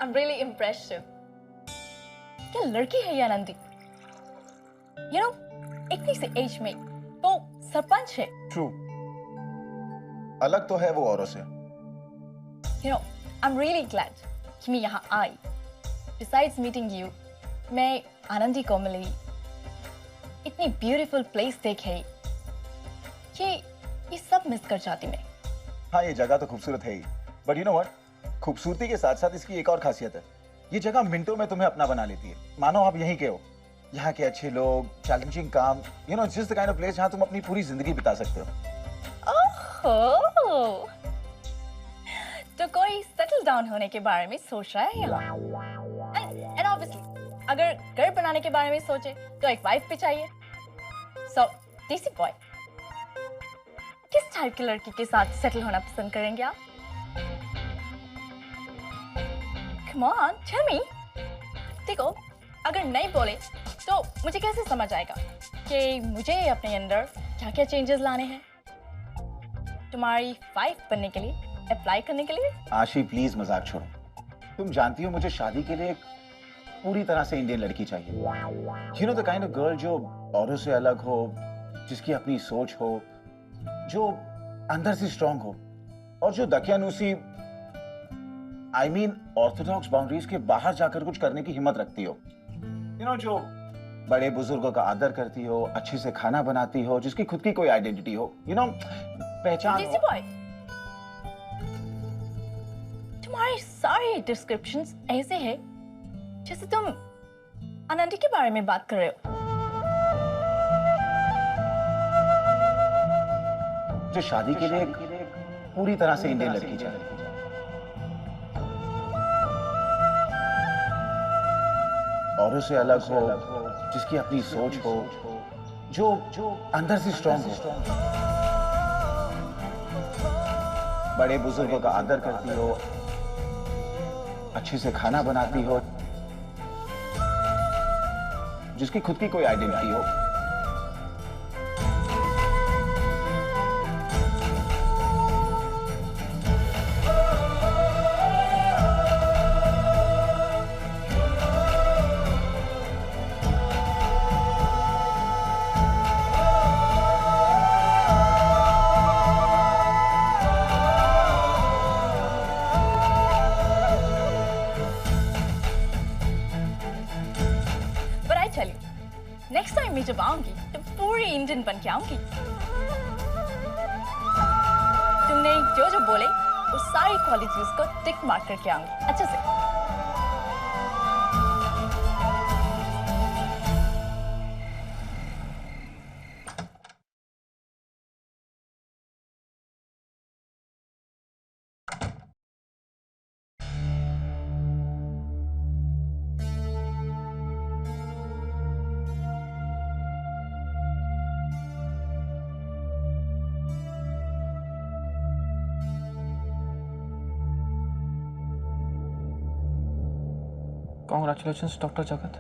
I'm really impressive. क्या लड़की है ये आनंदी? You know, इतनी सी एज में वो सरपंच है. True. अलग तो है वो औरों से. You know, I'm really glad कि मैं यहाँ आई. Besides meeting you, मैं आनंदी को मिली. इतनी beautiful place देखे ये सब मिस कर जाती मैं. हाँ, ये जगह तो खूबसूरत है ही. But you know what? खूबसूरती के साथ साथ इसकी एक और खासियत है. ये जगह मिनटों में तुम्हें अपना बना लेती है. मानो आप यहीं के हो. यहाँ के अच्छे लोग, चैलेंजिंग काम. You know, it's just the kind of place जहाँ तुम अपनी पूरी जिंदगी बिता सकते हो. ओह, तो कोई सेटल डाउन होने के बारे में सोच रहा है यहाँ. And obviously, अगर घर बनाने के बारे में सोचे तो एक वाइफ भी चाहिए. So, देसी बॉय, किस टाइप की लड़की के साथ सेटल होना पसंद करेंगे आप? Come on, tell me. देखो, अगर नहीं बोले तो मुझे कैसे समझ आएगा कि मुझे अपने अंदर क्या-क्या चेंजेस लाने हैं? तुम्हारी वाइफ बनने के लिए, अप्लाई करने के लिए? आशी, प्लीज मजाक छोड़ो. तुम जानती हो मुझे शादी के लिए एक पूरी तरह से इंडियन लड़की चाहिए. You know the kind of girl जो औरों से अलग हो, जिसकी अपनी सोच हो, जो अंदर से स्ट्रांग हो और जो दकियानूसी I mean ऑर्थोडॉक्स बाउंड्रीज के बाहर जाकर कुछ करने की हिम्मत रखती हो. You know, जो बड़े बुजुर्गों का आदर करती हो, अच्छे से खाना बनाती हो, जिसकी खुद की कोई आइडेंटिटी हो. You know, पहचान देसी बॉय, तुम्हारे सारे डिस्क्रिप्शंस ऐसे हैं जैसे तुम आनंदी के बारे में बात कर रहे हो. जो शादी के लिए पूरी तरह से इंडियन लड़की चाहिए. औरों से अलग हो, जिसकी अपनी सोच हो, जो अंदर से स्ट्रांग हो, बड़े बुजुर्गों का आदर करती हो, अच्छे से खाना बनाती हो, जिसकी खुद की कोई आइडेंटिटी हो. नेक्स्ट टाइम मैं जब आऊंगी तो पूरी इंडियन बन के आऊंगी. तुमने जो जो बोले वो सारी क्वालिटीज को टिक मार करके आऊंगी अच्छे से. कॉन्ग्रेचुलेशंस डॉक्टर जगत.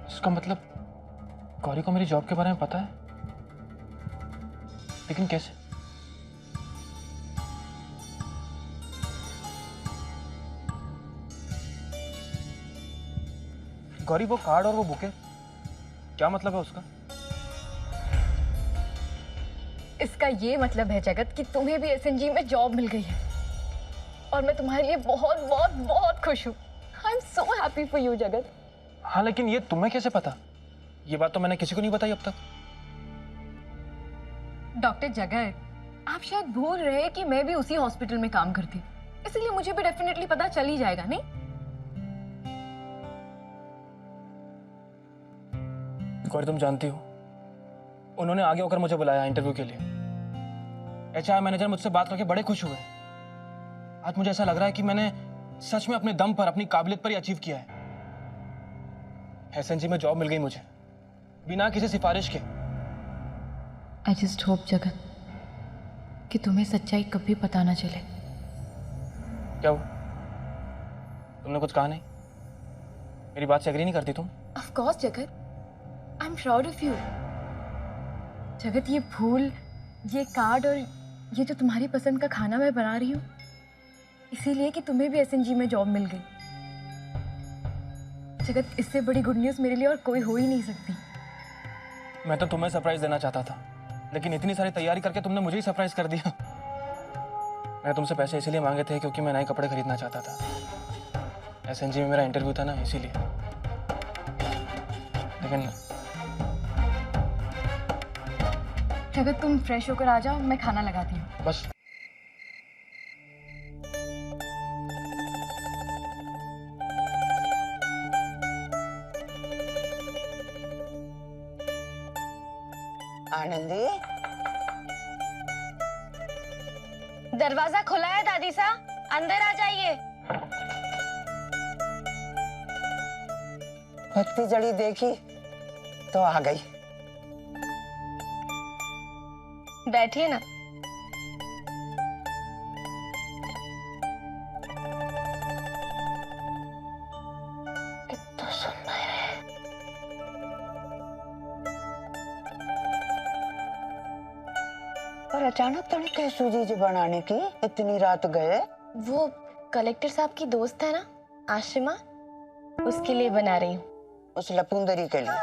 इसका मतलब गौरी को मेरी जॉब के बारे में पता है, लेकिन कैसे? गौरी, वो कार्ड और वो बुके क्या मतलब है उसका? इसका ये मतलब है जगत कि तुम्हें भी एसएनजी में जॉब मिल गई है और मैं तुम्हारे लिए बहुत बहुत बहुत खुश हूँ. I am so happy for you जगत. हाँ, लेकिन ये तुम्हें कैसे पता? ये बात तो मैंने किसी को नहीं बताई अब तक. डॉक्टर जगत, आप शायद भूल रहे हैं कि मैं भी उसी हॉस्पिटल में काम करती हूँ, इसलिए मुझे भी डेफिनेटली पता चल ही जाएगा. नहीं, गौरी तुम जानती हो, उन्होंने आगे होकर मुझे बुलाया इंटरव्यू के लिए. एचआर मैनेजर मुझसे बात करके बड़े खुश हुए. आज मुझे ऐसा लग रहा है कि मैंने सच में अपने दम पर, अपनी काबिलियत पर ही अचीव किया है. एसएनजी में जॉब मिल गई मुझे, बिना किसी सिफारिश के. आई जस्ट होप जगत कि तुम्हें सच्चाई कभी पता ना चले. क्या हुआ? तुमने कुछ कहा नहीं? मेरी बात से एग्री नहीं करती तुम? ऑफ कोर्स जगत, I am proud of you. जगत, ये फूल, ये कार्ड और ये जो तुम्हारी पसंद का खाना मैं बना रही हूँ, इसीलिए कि तुम्हें भी एसएनजी में जॉब मिल गई। जगत, इससे बड़ी गुड न्यूज़ मेरे लिए और कोई हो ही नहीं सकती। मैं तो तुम्हें सरप्राइज देना चाहता था, लेकिन इतनी सारी तैयारी करके तुमने मुझे ही सरप्राइज कर दिया। मैंने तुमसे पैसे इसीलिए मांगे थे क्योंकि मैं नए कपड़े खरीदना चाहता था। एसएनजी में मेरा इंटरव्यू था ना, इसीलिए। लेकिन जगत, तुम फ्रेश होकर आ जाओ, मैं खाना लगाती हूँ। बस आनंदी, दरवाजा खुला है दादी सा, अंदर आ जाइए। बत्ती जड़ी देखी तो आ गई। बैठिए ना। कितना सुंदर है। और अचानक तने कैसे चीज बनाने की, इतनी रात गए? वो कलेक्टर साहब की दोस्त है ना, आशिमा, उसके लिए बना रही हूँ। उस लपुंदरी के लिए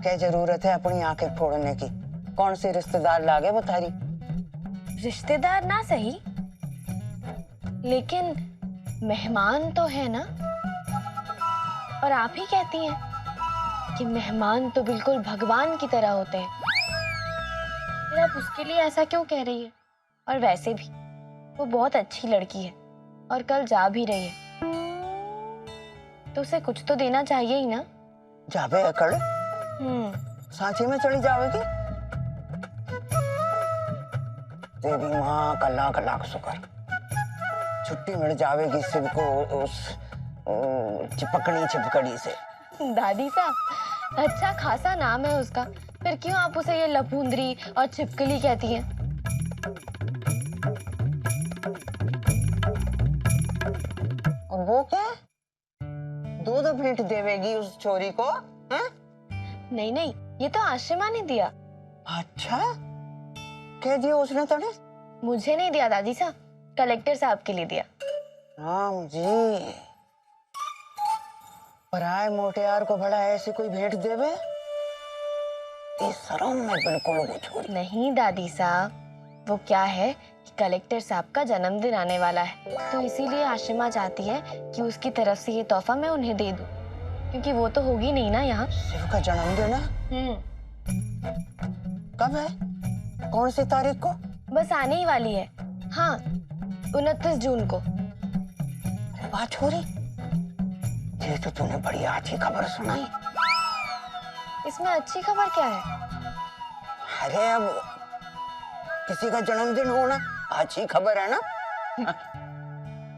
क्या जरूरत है अपनी आंखें फोड़ने की? कौन से रिश्तेदार लागे वो थारी? रिश्तेदार ना सही, लेकिन मेहमान तो है ना। और आप ही कहती हैं कि मेहमान तो बिल्कुल भगवान की तरह होते हैं। फिर आप उसके लिए ऐसा क्यों कह रही है? और वैसे भी वो बहुत अच्छी लड़की है और कल जा भी रही है, तो उसे कुछ तो देना चाहिए ही ना। जावे अकड़, सांची में चली जावेगी? तेरी माँ का लाख लाख शुक्र, छुट्टी मिल जावेगी शिव को उस चिपकनी छिपकड़ी से। दादी साहब, अच्छा खासा नाम है उसका, फिर क्यों आप उसे ये लपूंदरी और छिपकली कहती हैं? और वो क्या, दूध भेंट देवेगी उस छोरी को? हैं? नहीं नहीं, ये तो आशिमा ने दिया। अच्छा, कह दिया उसने तने? मुझे नहीं दिया दादी साहब, कलेक्टर साहब के लिए दिया। राम जी, पराए मोटियार को भला ऐसी कोई भेंट देवे? इस शर्म में बिल्कुल वो छोरी। नहीं दादी साहब, वो क्या है कि कलेक्टर साहब का जन्मदिन आने वाला है, तो इसीलिए आशिमा चाहती है कि उसकी तरफ से ये तोहफा मैं उन्हें दे दूं, क्योंकि वो तो होगी नहीं ना यहाँ। शिव का जन्मदिन है? कब है? कौन सी तारीख को? बस आने ही वाली है। हाँ, 29 जून को। वाह छोरी, ये तो तूने बड़ी अच्छी खबर सुनाई। इसमें अच्छी खबर क्या है? अरे अब किसी का जन्मदिन होना अच्छी खबर है ना?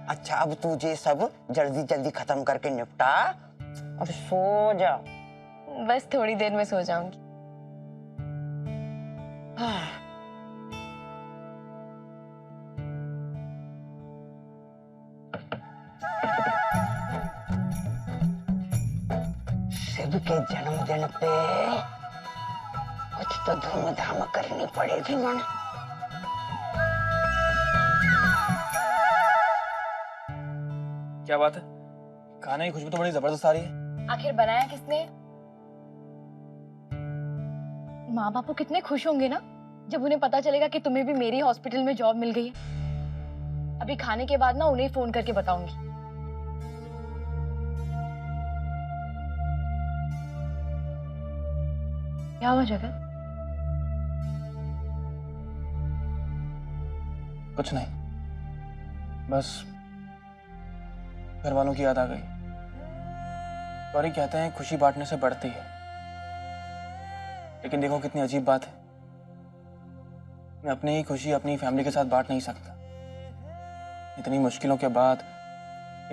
अच्छा, अब तू ये सब जल्दी जल्दी खत्म करके निपटा और सो जा। बस थोड़ी देर में सो जाऊंगी। शिव के जन्मदिन पे कुछ तो धूमधाम करनी पड़ेगी मन। क्या बात है, खाने की खुशबू तो बड़ी जबरदस्त आ रही है। आखिर बनाया किसने? माँ बापू कितने खुश होंगे ना जब उन्हें पता चलेगा कि तुम्हें भी मेरी हॉस्पिटल में जॉब मिल गई है। अभी खाने के बाद ना उन्हें फोन करके बताऊंगी। क्या हुआ जगत? कुछ नहीं, बस घर वालों की याद आ गई। गौरी कहते हैं खुशी बांटने से बढ़ती है, लेकिन देखो कितनी अजीब बात है, मैं अपनी ही खुशी अपनी फैमिली के साथ बांट नहीं सकता। इतनी मुश्किलों के बाद,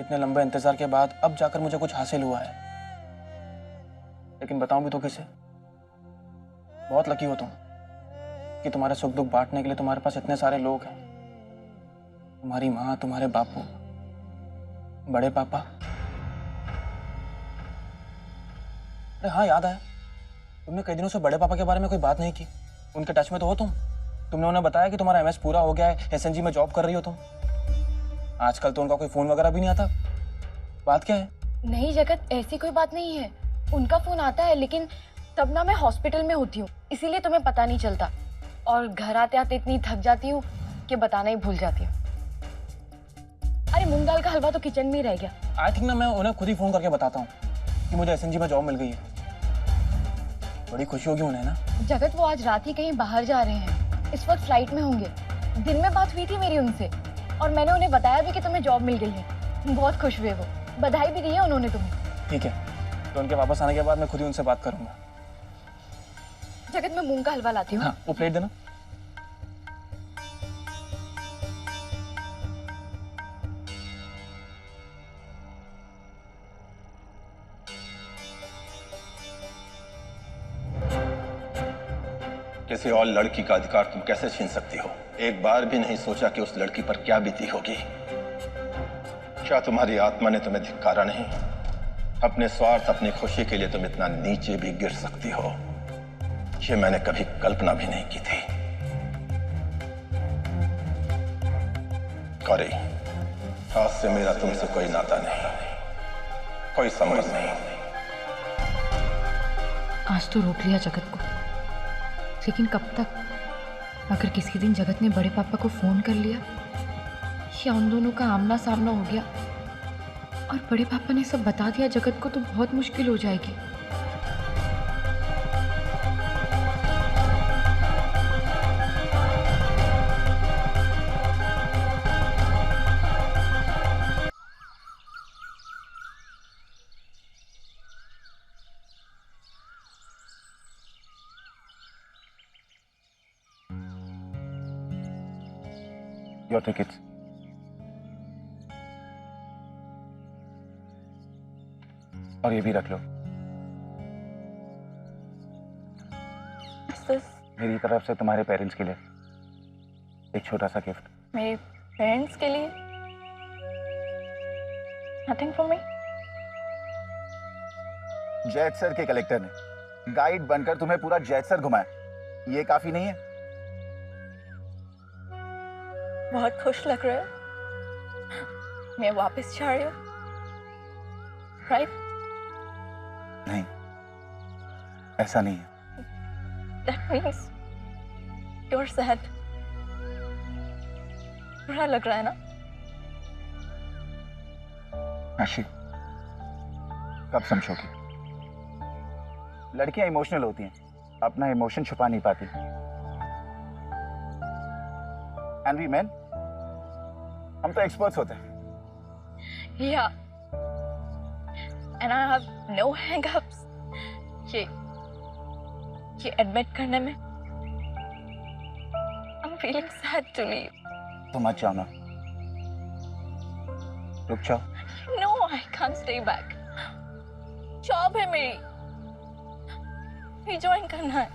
इतने लंबे इंतजार के बाद अब जाकर मुझे कुछ हासिल हुआ है। लेकिन बताऊं भी तो किसे? बहुत लकी हो तुम कि तुम्हारे सुख दुख बांटने के लिए तुम्हारे पास इतने सारे लोग हैं। तुम्हारी माँ, तुम्हारे बापू, बड़े पापा। अरे हाँ, याद आया, तुमने कई दिनों से बड़े पापा के बारे में कोई बात नहीं की। उनके टच में तो हो तुम तुमने उन्हें बताया कि तुम्हारा एमएस पूरा हो गया है, एसएनजी में जॉब कर रही हो तुम? आजकल तो उनका कोई फोन वगैरह भी नहीं आता। बात क्या है? नहीं जगत, ऐसी कोई बात नहीं है। उनका फोन आता है, लेकिन तब ना मैं हॉस्पिटल में होती हूँ, इसीलिए तुम्हें पता नहीं चलता। और घर आते आते इतनी थक जाती हूँ कि बताना ही भूल जाती हूँ। अरे मूंग दाल का हलवा तो किचन में ही रह गया। आई थिंक ना मैं उन्हें खुद ही फोन करके बताता हूँ कि मुझे एसएनजी में जॉब मिल गई है। बड़ी खुशी होगी उन्हें ना। जगत, वो आज रात ही कहीं बाहर जा रहे हैं, इस वक्त फ्लाइट में होंगे। दिन में बात हुई थी मेरी उनसे और मैंने उन्हें बताया भी कि तुम्हें जॉब मिल गई है। बहुत खुश हुए वो, बधाई भी दी है उन्होंने तुम्हें। ठीक है, तो उनके वापस आने के बाद मैं खुद ही उनसे बात करूंगा। जगत, मैं मूंग का हलवा लाती हूँ। हाँ, वो प्लेट देना। किसी और लड़की का अधिकार तुम कैसे छीन सकती हो? एक बार भी नहीं सोचा कि उस लड़की पर क्या बीती होगी? क्या तुम्हारी आत्मा ने तुम्हें धिक्कारा नहीं? अपने स्वार्थ, अपनी खुशी के लिए तुम इतना नीचे भी गिर सकती हो, ये मैंने कभी कल्पना भी नहीं की थी। गौरी, आज से मेरा तुमसे कोई नाता नहीं, कोई संबंध नहीं। आज तो रोक लिया जगत को, लेकिन कब तक? अगर किसी दिन जगत ने बड़े पापा को फोन कर लिया या उन दोनों का आमना सामना हो गया और बड़े पापा ने सब बता दिया जगत को, तो बहुत मुश्किल हो जाएगी। Your tickets. और ये भी रख लो। मेरी तरफ से तुम्हारे पेरेंट्स के लिए एक छोटा सा गिफ्ट। मेरे पेरेंट्स के लिए? Nothing for me. Zaid sir के कलेक्टर ने गाइड बनकर तुम्हें पूरा जैद सर घुमाया, ये काफी नहीं है? बहुत खुश लग रहे हो। मैं वापस जा रही हूँ, राइट? नहीं, ऐसा नहीं है। That means you're sad. बुरा लग रहा है ना? आशी, कब समझोगी? लड़कियां इमोशनल होती हैं, अपना इमोशन छुपा नहीं पाती। एंड वी मेन, हम तो एक्सपर्ट्स होते हैं। Yeah. And I have no hang-ups. ये admit करने में। I'm feeling sad to leave. तो मत जाओ ना, रुक जाओ। No, I can't stay back. Job है मेरी, रिजॉइन करना है।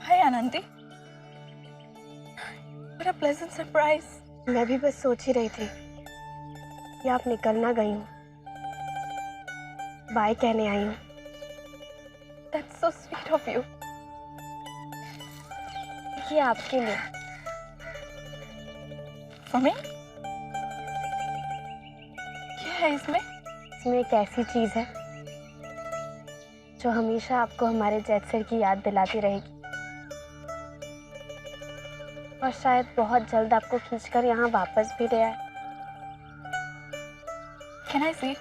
Hi Ananti. What a pleasant surprise. मैं भी बस सोच ही रही थी कि आप निकलना गई हूँ, बाय कहने आई हूँ। That's so sweet of you. ये आपके लिए। For me? क्या है इसमें? इसमें एक ऐसी चीज है जो हमेशा आपको हमारे जैद सर की याद दिलाती रहेगी और शायद बहुत जल्द आपको खींचकर यहाँ वापस भी ले आए। Can I see?